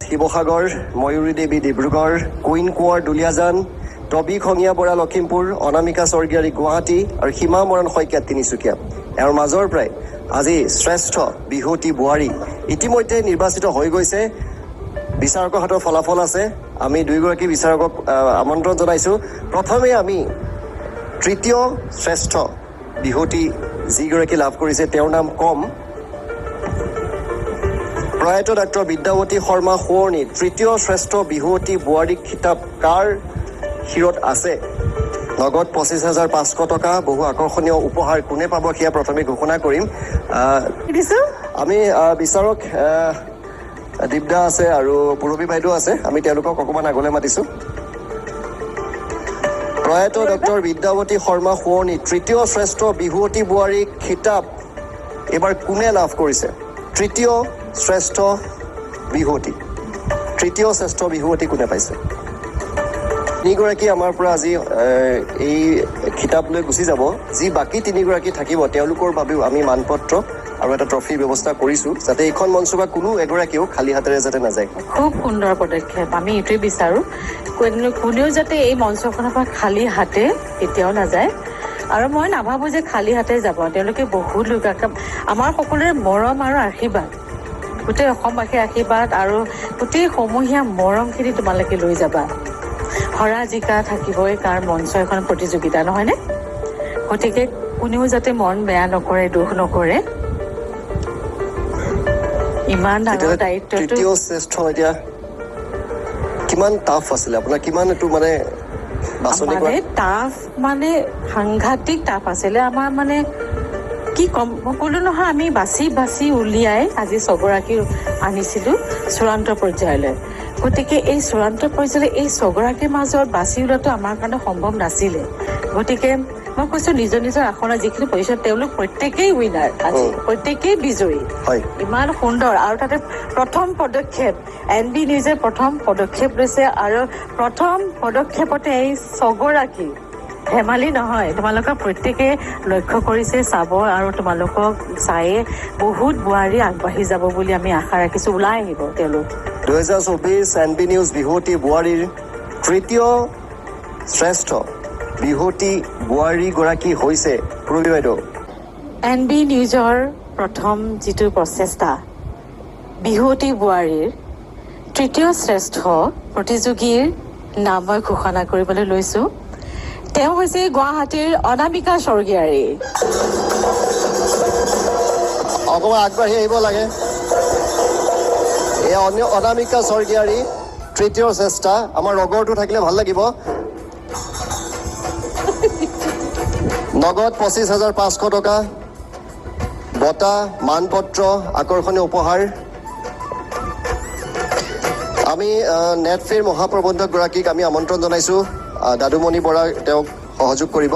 শিৱসাগৰ, ময়ূৰী দেৱী Dibrugarh, queen Konwar Duliajan, টবি খঙীয়া বৰা লখিমপুৰ, অনামিকা স্বৰ্গীয়াৰী গুৱাহাটী আৰু সীমা মৰাণ শইকীয়া তিনিচুকীয়া। এওঁৰ মাজৰ পৰাই আজি শ্ৰেষ্ঠ বিহুৱতী বোৱাৰী ইতিমধ্যে নিৰ্বাচিত হৈ গৈছে। বিচাৰকৰ হাতৰ ফলাফল আছে। আমি দুয়োগৰাকী বিচাৰকক আমন্ত্ৰণ জনাইছোঁ। প্ৰথমে আমি তৃতীয় শ্ৰেষ্ঠ বিহুৱতী যিগৰাকী লাভ কৰিছে তেওঁৰ নাম কম। প্ৰয়াত ডাক্তৰ বিদ্যাৱতী শৰ্মা সোঁৱৰণী তৃতীয় শ্ৰেষ্ঠ বিহুৱতী বোৱাৰী খিতাপ কাৰ শিৰত আছে? নগদ 25,500 টকা, বহু আকৰ্ষণীয় উপহাৰ কোনে পাব সেয়া প্ৰথমে ঘোষণা কৰিম। আমি বিচাৰক দীপদা আছে আৰু পূৰবী বাইদেউ আছে, আমি তেওঁলোকক অকণমান আগলৈ মাতিছোঁ। প্ৰয়াত ডক্টৰ বিদ্যাৱতী শৰ্মা সোঁৱৰণী তৃতীয় শ্ৰেষ্ঠ বিহুৱতী বোৱাৰী খিতাপ এইবাৰ কোনে লাভ কৰিছে? তৃতীয় শ্ৰেষ্ঠ বিহুৱতী কোনে পাইছে? তিনিগৰাকী আমাৰ পৰা আজি এই খিতাপ লৈ গুচি যাব। যি বাকী তিনিগৰাকী থাকিব তেওঁলোকৰ বাবেও আমি মানপত্ৰ আৰু এটা ট্ৰফিৰ ব্যৱস্থা কৰিছোঁ, যাতে এইখন মঞ্চ বা কোনো এগৰাকীও খালী হাতেৰে যাতে নাযায়। খুব সুন্দৰ পদক্ষেপ। আমি এইটোৱে বিচাৰোঁ কোনেও যাতে এই মঞ্চখনৰ পৰা খালী হাতে কেতিয়াও নাযায়। আৰু মই নাভাবোঁ যে খালী হাতে যাব। তেওঁলোকে বহুত লোক আমাৰ সকলোৰে মৰম আৰু আশীৰ্বাদ, গোটেই অসমবাসীৰ আশীৰ্বাদ আৰু গোটেই সমূহীয়া মৰমখিনি তোমালোকে লৈ যাবা। হৰা জিকা থাকিবই, কাৰণ মঞ্চ এখন প্ৰতিযোগিতা নহয়নে? গতিকে কোনেও যাতে মন বেয়া নকৰে, দুখ নকৰে। ইমান ডাঙৰ দায়িত্বটো তৃতীয় শ্ৰেষ্ঠ এতিয়া কিমান টাফ আছিলে আপোনাৰ? কিমান এইটো মানে বাছনি কৰা? টাফ মানে সাংঘাতিক টাফ আছিলে। আমাৰ মানে কি ক'ম, মই ক'লো নহয়, আমি বাছি উলিয়াই আজি ছগৰাকী আনিছিলোঁ চূড়ান্ত পৰ্যায়লৈ। গতিকে এই চূড়ান্ত পৰ্যায়লৈ এই ছগৰাকীৰ মাজত বাছি ওলোৱাটো আমাৰ কাৰণে সম্ভৱ নাছিলে। গতিকে মই কৈছোঁ নিজৰ আসনৰ যিখিনি পজিশ্যন তেওঁলোক প্ৰত্যেকেই উইনাৰ, আজি প্ৰত্যেকেই বিজয়ী। ইমান সুন্দৰ। আৰু তাতে প্ৰথম পদক্ষেপ NB নিউজে প্ৰথম পদক্ষেপ লৈছে, আৰু প্ৰথম পদক্ষেপতে এই ছগৰাকী ধেমালি নহয়। তোমালোকক প্ৰত্যেকে লক্ষ্য কৰিছে, চাব, আৰু তোমালোকক চায়ে বহুত বোৱাৰী আগবাঢ়ি যাব বুলি আমি আশা ৰাখিছোঁ। ওলাই আহিব তেওঁলোক। 2024 NB নিউজ বিহুৱতী বোৱাৰীৰ তৃতীয় শ্ৰেষ্ঠ বিহুৱতী বোৱাৰীগৰাকী হৈছে পূৰবী বাইদেউ। NB নিউজৰ প্ৰথম যিটো প্ৰচেষ্টা, বিহুৱতী বোৱাৰীৰ তৃতীয় শ্ৰেষ্ঠ প্ৰতিযোগীৰ নাম মই ঘোষণা কৰিবলৈ লৈছোঁ। তেওঁ হৈছে গুৱাহাটীৰ অনামিকা স্বৰ্গীয়াৰী। অকণমান আগবাঢ়ি আহিব লাগে। এই অনামিকা স্বৰ্গীয়াৰী তৃতীয় চেষ্টা। আমাৰ ৰগৰটো থাকিলে ভাল লাগিব। নগদ 25,500 টকা, বঁটা, মানপত্ৰ, আকৰ্ষণীয় উপহাৰ। আমি নেটফেৰ মহাপ্ৰবন্ধকগৰাকীক আমি আমন্ত্ৰণ জনাইছোঁ। দাদুমণি বৰা তেওঁক সহযোগ কৰিব।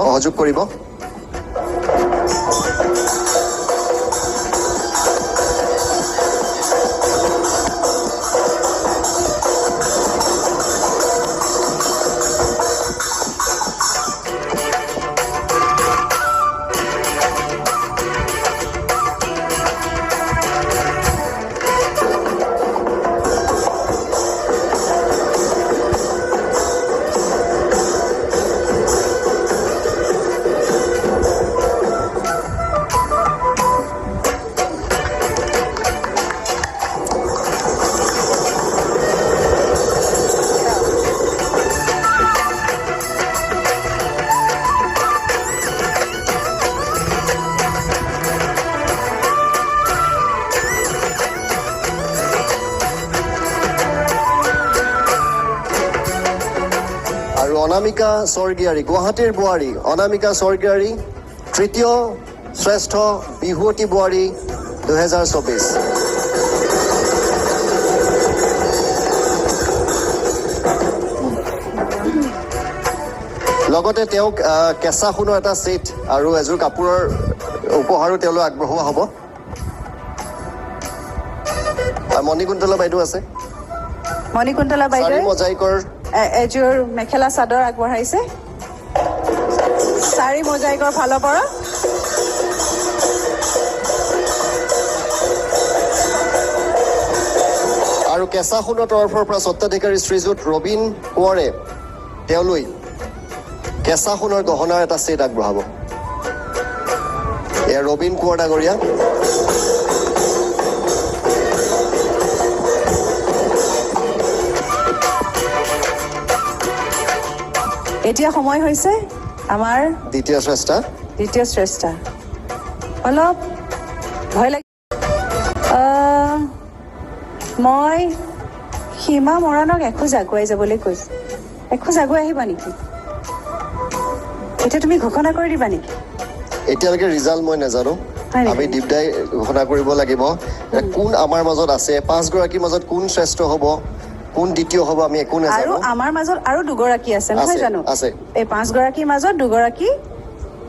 অনামিকা স্বৰ্গীয়াৰী, গুৱাহাটীৰ বোৱাৰী অনামিকা স্বৰ্গীয়াৰী তৃতীয় শ্ৰেষ্ঠ বিহুৱতী বোৱাৰী 2024। লগতে তেওঁক কেঁচা সোণৰ এটা ছেট আৰু এযোৰ কাপোৰৰ উপহাৰো তেওঁলৈ আগবঢ়োৱা হ'ব। মণিকুন্তলা বাইদেউ আছে। মণিকুন্তলা বাইদেউ মজাইকৰ এযোৰ মেখেলা চাদৰ আগবঢ়াইছে চাৰি মজাইকৰ ফালৰ পৰা। আৰু কেঁচা সোণৰ তৰফৰ পৰা স্বত্বাধিকাৰী শ্ৰীযুত ৰবীন কোঁৱৰে তেওঁলৈ কেঁচা সোণৰ গহনাৰ এটা ছেট আগবঢ়াব। এয়া ৰবীন কোঁৱৰ ডাঙৰীয়া। এতিয়া সময় হৈছে আমাৰ দ্বিতীয় শ্ৰেষ্ঠা। দ্বিতীয় শ্ৰেষ্ঠা। অলপ ভয় লাগে। মই সীমা মৰাণক এখোজ আগুৱাই যাবলৈ কৈছোঁ। এখোজ আগুৱাই আহিবা নেকি? এতিয়া তুমি ঘোষণা কৰি দিবা নেকি? এতিয়ালৈকে ৰিজাল্ট মই নাজানো, হয় নেকি? আমি দীপদাই ঘোষণা কৰিব লাগিব কোন আমাৰ মাজত আছে, 5 গৰাকীৰ মাজত কোন শ্ৰেষ্ঠ হ'ব, কোন দ্বিতীয় হ'ব, আমি একো আৰু নাজানো। আমাৰ মাজত আৰু দুগৰাকী আছে নহয় আছে, জানো? আছে। এই 5 গৰাকীৰ মাজত দুগৰাকী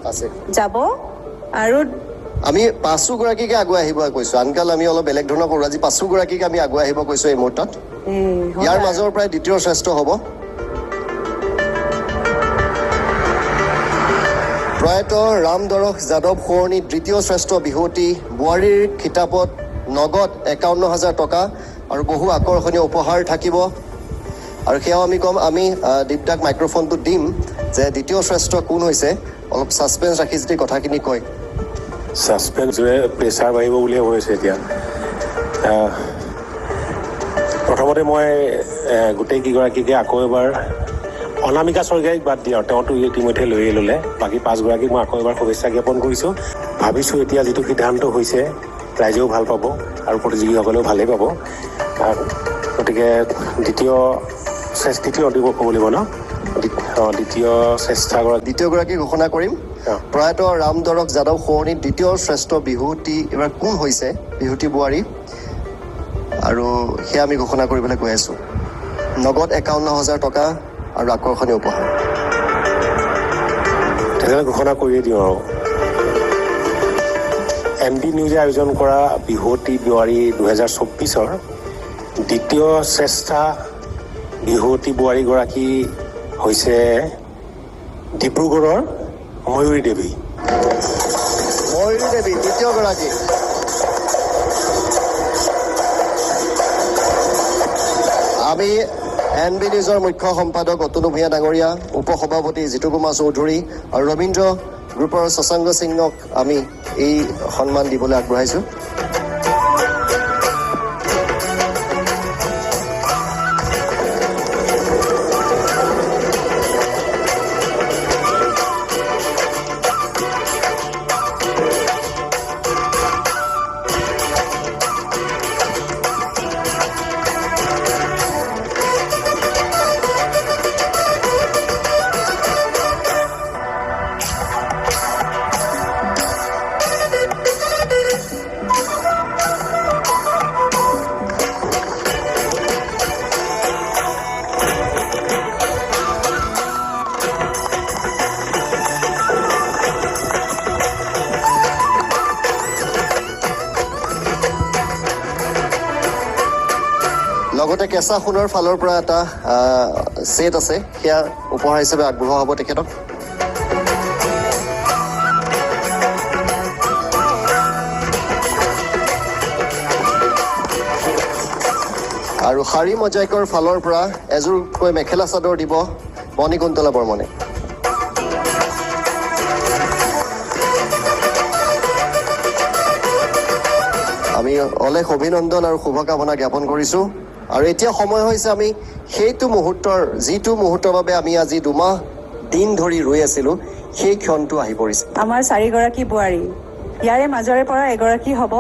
আছে। যাব আৰু আমি 5 গৰাকীকে আগুৱাই আহিব কৈছো। আনকাল আমি অলপ বেলেগ ধৰণৰ কৰোঁ, আজি 5 গৰাকীকে আমি আগুৱাই আহিব কৈছো এই মুহূৰ্তত। ইয়াৰ মাজৰ পৰাই দ্বিতীয় শ্ৰেষ্ঠ হ'ব প্ৰয়াত ৰাম দৰশ যাদৱ সোঁৱৰণী। দ্বিতীয় শ্ৰেষ্ঠ বিহুৱতী বোৱাৰীৰ খিতাপত নগদ 51,000 টকা আৰু বহু আকৰ্ষণীয় উপহাৰ থাকিব। আৰু সেয়াও আমি ক'ম, আমি দীপদাক মাইক্ৰফোনটো দিম যে দ্বিতীয় শ্ৰেষ্ঠ কোন হৈছে, অলপ ছাছপেঞ্চ ৰাখি যদি কথাখিনি কয়। ছাছপেঞ্চৰে প্ৰেছাৰ বাঢ়িব বুলিয়ে হৈছে এতিয়া। প্ৰথমতে মই গোটেই কেইগৰাকীকে আকৌ এবাৰ অনামিকা স্বৰ্গীয়াৰীক বাদ দিয়ে আৰু তেওঁতো ইতিমধ্যে লৈয়ে ল'লে। বাকী 5 গৰাকীক মই আকৌ এবাৰ শুভেচ্ছা জ্ঞাপন কৰিছোঁ। ভাবিছোঁ এতিয়া যিটো সিদ্ধান্ত হৈছে ৰাইজেও ভাল পাব আৰু প্ৰতিযোগীসকলেও ভালেই পাব। গতিকে দ্বিতীয় দিব ক'ব লাগিব ন? দ্বিতীয় শ্ৰেষ্ঠাগৰাকী দ্বিতীয়গৰাকী ঘোষণা কৰিম। প্ৰয়াত ৰাম দৰশ যাদৱ সোঁৱৰণীৰ দ্বিতীয় শ্ৰেষ্ঠ বিহুৱতী এইবাৰ কোন হৈছে, বিহুৱতী বোৱাৰী, আৰু সেয়া আমি ঘোষণা কৰিবলৈ গৈ আছোঁ। নগদ 51,000 টকা আৰু আকৰ্ষণীয় উপহাৰ। তেনেহ'লে ঘোষণা কৰিয়ে দিওঁ আৰু MD নিউজে আয়োজন কৰা বিহুৱতী বোৱাৰী 2024ৰ দ্বিতীয় শ্ৰেষ্ঠা বিহুৱতী বোৱাৰীগৰাকী হৈছে ডিব্ৰুগড়ৰ ময়ূৰী দেৱী। ময়ূৰী দেৱী দ্বিতীয়গৰাকী। আমি NB নিউজৰ মুখ্য সম্পাদক অতনু ভূঞা ডাঙৰীয়া, উপসভাপতি জিতু কুমাৰ চৌধুৰী আৰু ৰবীন্দ্ৰ গ্ৰুপৰ শশাংক সিঙক আমি এই সন্মান দিবলৈ আগবঢ়াইছোঁ। লগতে কেঁচা সোণৰ ফালৰ পৰা এটা ছেট আছে, সেয়া উপহাৰ হিচাপে আগবঢ়োৱা হ'ব তেখেতক। আৰু শাৰী মজাইকৰ ফালৰ পৰা এযোৰকৈ মেখেলা চাদৰ দিব মণিকুন্তলা বৰ্মনে। আমি অলেখ অভিনন্দন আৰু শুভকামনা জ্ঞাপন কৰিছোঁ। আৰু এতিয়া সময় হৈছে আমি সেইটো মুহূৰ্তৰ, যিটো মুহূৰ্তৰ বাবে আমি আজি 2 মাহ দিন ধৰি ৰৈ আছিলোঁ, সেই ক্ষণটো আহি পৰিছে। আমাৰ 4 গৰাকী বোৱাৰী, ইয়াৰে মাজৰে পৰা এগৰাকী হ'ব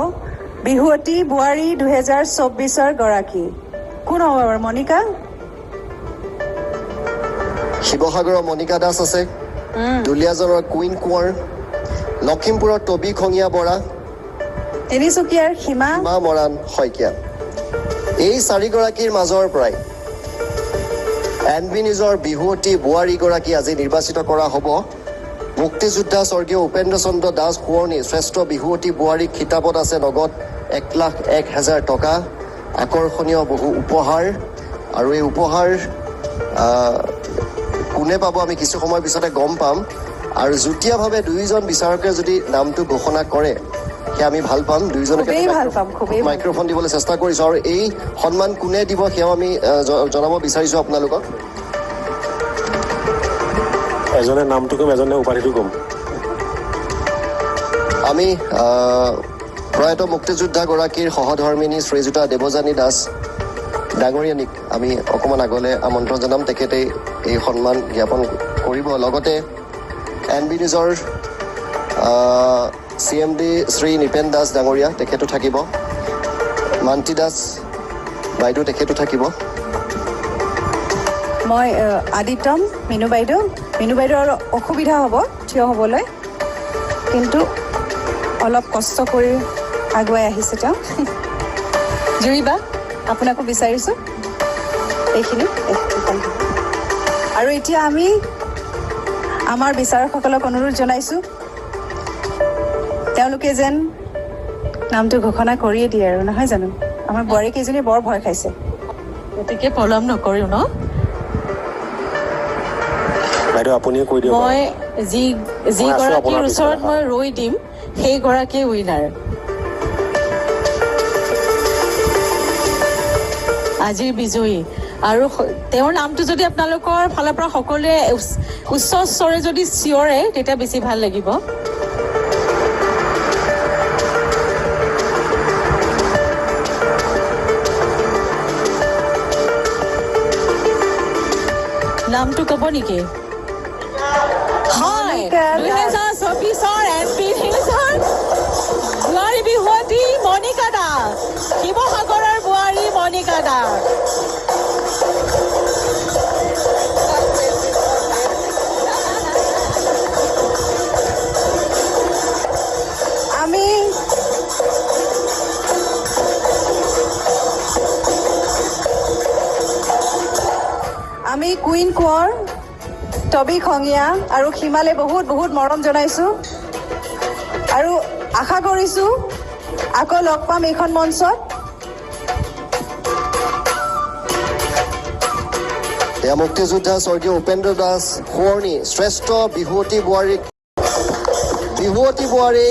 বিহুৱতী বোৱাৰী 2024ৰ গৰাকী। কোন হ'ব বাৰু? মণিকা? শিৱসাগৰৰ মণিকা দাস আছে, দুলীয়াজনৰ কুইন কোঁৱৰ, লখিমপুৰৰ টবি খঙীয়া বৰা, তিনিচুকীয়াৰ সীমা মৰাণ শইকীয়া। এই 4 গৰাকীৰ মাজৰ পৰাই NB নিউজৰ বিহুৱতী বোৱাৰীগৰাকী আজি নিৰ্বাচিত কৰা হ'ব। মুক্তিযোদ্ধা স্বৰ্গীয় উপেন্দ্ৰ চন্দ্ৰ দাস সোঁৱৰণী শ্ৰেষ্ঠ বিহুৱতী বোৱাৰী খিতাপত আছে নগদ 1,01,000 টকা, আকৰ্ষণীয় বহু উপহাৰ। আৰু এই উপহাৰ কোনে পাব আমি কিছু সময়ৰ পিছতে গম পাম। আৰু যুটীয়াভাৱে 2জন বিচাৰকে যদি নামটো ঘোষণা কৰে, সেয়া আমি ভাল পাম। দুইজনকে খুবেই ভাল পাম, খুবেই ভাল পাম। মাইক্ৰফোন দিবলৈ চেষ্টা কৰিছোঁ আৰু এই সন্মান কোনে দিব সেয়াও আমি জনাব বিচাৰিছোঁ আপোনালোকক। এজনে নামটো ক'ম, এজনে উপাধিটো ক'ম। আমি প্ৰয়াত মুক্তিযোদ্ধাগৰাকীৰ সহধৰ্মিনী শ্ৰীযুতা দেৱযানী দাস ডাঙৰীয়ানীক আমি অকণমান আগলৈ আমন্ত্ৰণ জনাম। তেখেতে এই সন্মান জ্ঞাপন কৰিব। লগতে NB নিউজৰ CMD শ্ৰী নিপেন দাস ডাঙৰীয়া তেখেতো থাকিব। মান্তি দাস বাইদেউ তেখেতো থাকিব। মই আদিত্যম মিনু বাইদেউৰ অসুবিধা হ'ব থিয় হ'বলৈ, কিন্তু অলপ কষ্ট কৰি আগুৱাই আহিছে তেওঁ। জুৰিবা আপোনাকো বিচাৰিছোঁ এইখিনি। আৰু এতিয়া আমি আমাৰ বিচাৰকসকলক অনুৰোধ জনাইছোঁ তেওঁলোকে যেন নামটো ঘোষণা কৰিয়ে দিয়ে আৰু, নহয় জানো? আমাৰ বোৱাৰীকেইজনী বৰ ভয় খাইছে। গতিকে পলম নকৰোঁ ন। বাইদেউ আপুনিয়ে কৈ দিয়ক। মই যিগৰাকীৰ ওচৰত মই ৰৈ দিম সেইগৰাকী উইনাৰ। আজিৰ বিজয়ী। আৰু তেওঁৰ নামটো যদি আপোনালোকৰ ফালৰ পৰা সকলোৱে উচ্চ স্বৰে যদি চিঞৰে তেতিয়া বেছি ভাল লাগিব। নামটো ক'ব নেকি? হয়, 2024 MP নিউজৰ বোৱাৰী বিহুৱতী মণিকা দাস, শিৱসাগৰৰ বোৱাৰী মণিকা দাস। আমি কুইন কোঁৱৰ, টবি খঙীয়া আৰু সীমালে বহুত বহুত মৰম জনাইছোঁ আৰু আশা কৰিছোঁ আকৌ লগ পাম এইখন মঞ্চত। এয়া মুক্তিযোদ্ধা স্বৰ্গীয় উপেন্দ্ৰ দাস সোঁৱৰণী শ্ৰেষ্ঠ বিহুৱতী বোৱাৰী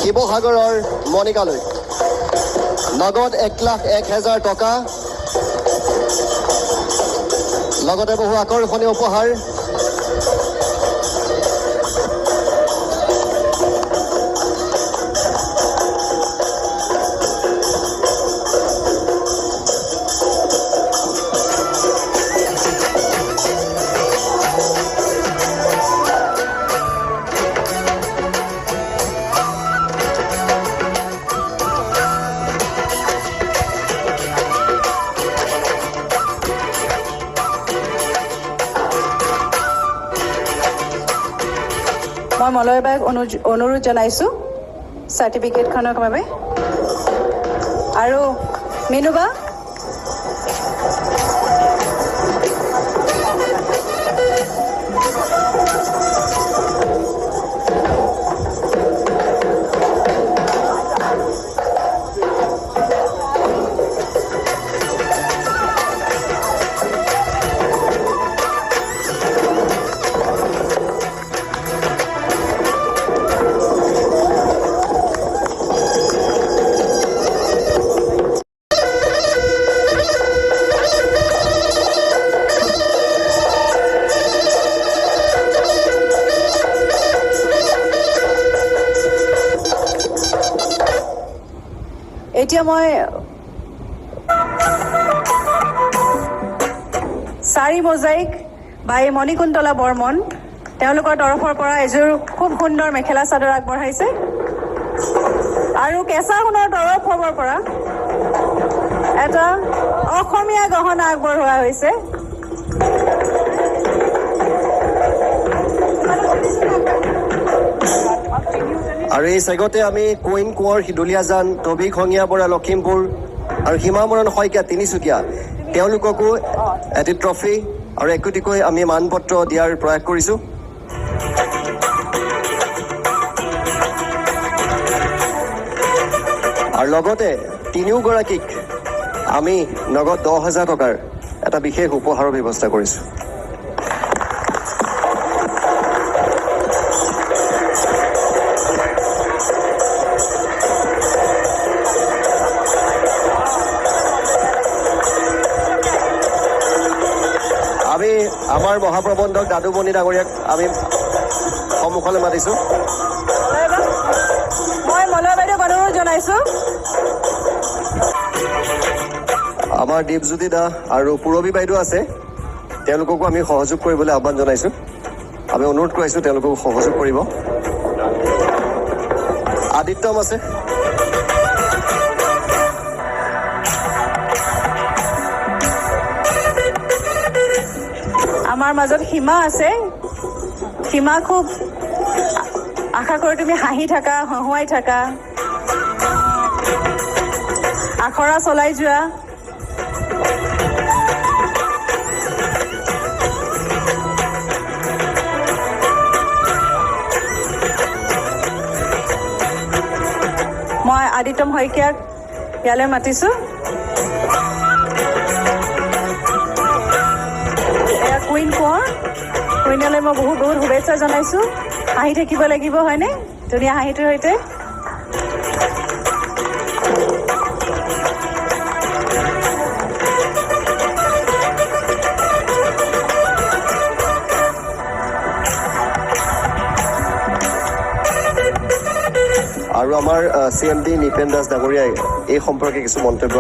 শিৱসাগৰৰ মণিকালৈ নগদ 1,01,000 টকা, লগতে বহু আকৰ্ষণীয় উপহাৰ। মই মলয় বাক অনুৰোধ জনাইছোঁ চাৰ্টিফিকেটখনৰ বাবে। আৰু মিনুবা এতিয়া মই চাৰি মোজাইক বাই মণিকুন্তলা বৰ্মন তেওঁলোকৰ তৰফৰ পৰা এযোৰ খুব সুন্দৰ মেখেলা চাদৰ আগবঢ়াইছে আৰু কেঁচা সোণৰ তৰফৰ পৰা এটা অসমীয়া গহনা আগবঢ়োৱা হৈছে। আৰু এই চেগতে আমি কুইন কোঁৱৰ দুলীয়াজান, টবি খঙীয়া বৰা লখিমপুৰ আৰু সীমা মৰণ শইকীয়া তিনিচুকীয়া তেওঁলোককো এটি ট্ৰফি আৰু একোটিকৈ আমি মানপত্ৰ দিয়াৰ প্ৰয়াস কৰিছোঁ। আৰু লগতে তিনিওগৰাকীক আমি নগদ 10,000 টকাৰ এটা বিশেষ উপহাৰৰ ব্যৱস্থা কৰিছোঁ। আমাৰ মহাপ্ৰবন্ধক দাদুমণি ডাঙৰীয়াক আমি সন্মুখলৈ মাতিছোঁ। মই মলয় বাইদেউক অনুৰোধ জনাইছোঁ। আমাৰ দীপজ্যোতি দা আৰু পূৰবী বাইদেউ আছে, তেওঁলোককো আমি সহযোগ কৰিবলৈ আহ্বান জনাইছোঁ। আমি অনুৰোধ কৰিছোঁ তেওঁলোকক সহযোগ কৰিব। আদিত্যম আছে, আমাৰ মাজত সীমা আছে। সীমা খুব আশা কৰোঁ তুমি হাঁহি থাকা, হহুৱাই থাকা, আখৰা চলাই যোৱা। মই আদিত্যম শইকীয়াক ইয়ালৈ মাতিছোঁ। এয়া কুইন কোঁৱৰ, কুইনলৈ মই বহুত বহুত শুভেচ্ছা জনাইছোঁ। হাঁহি থাকিব লাগিব, হয়নে? ধুনীয়া হাঁহিটোৰ সৈতে। আৰু আমাৰ CMD নিপেন দাস ডাঙৰীয়াই এই সম্পৰ্কে কিছু মন্তব্য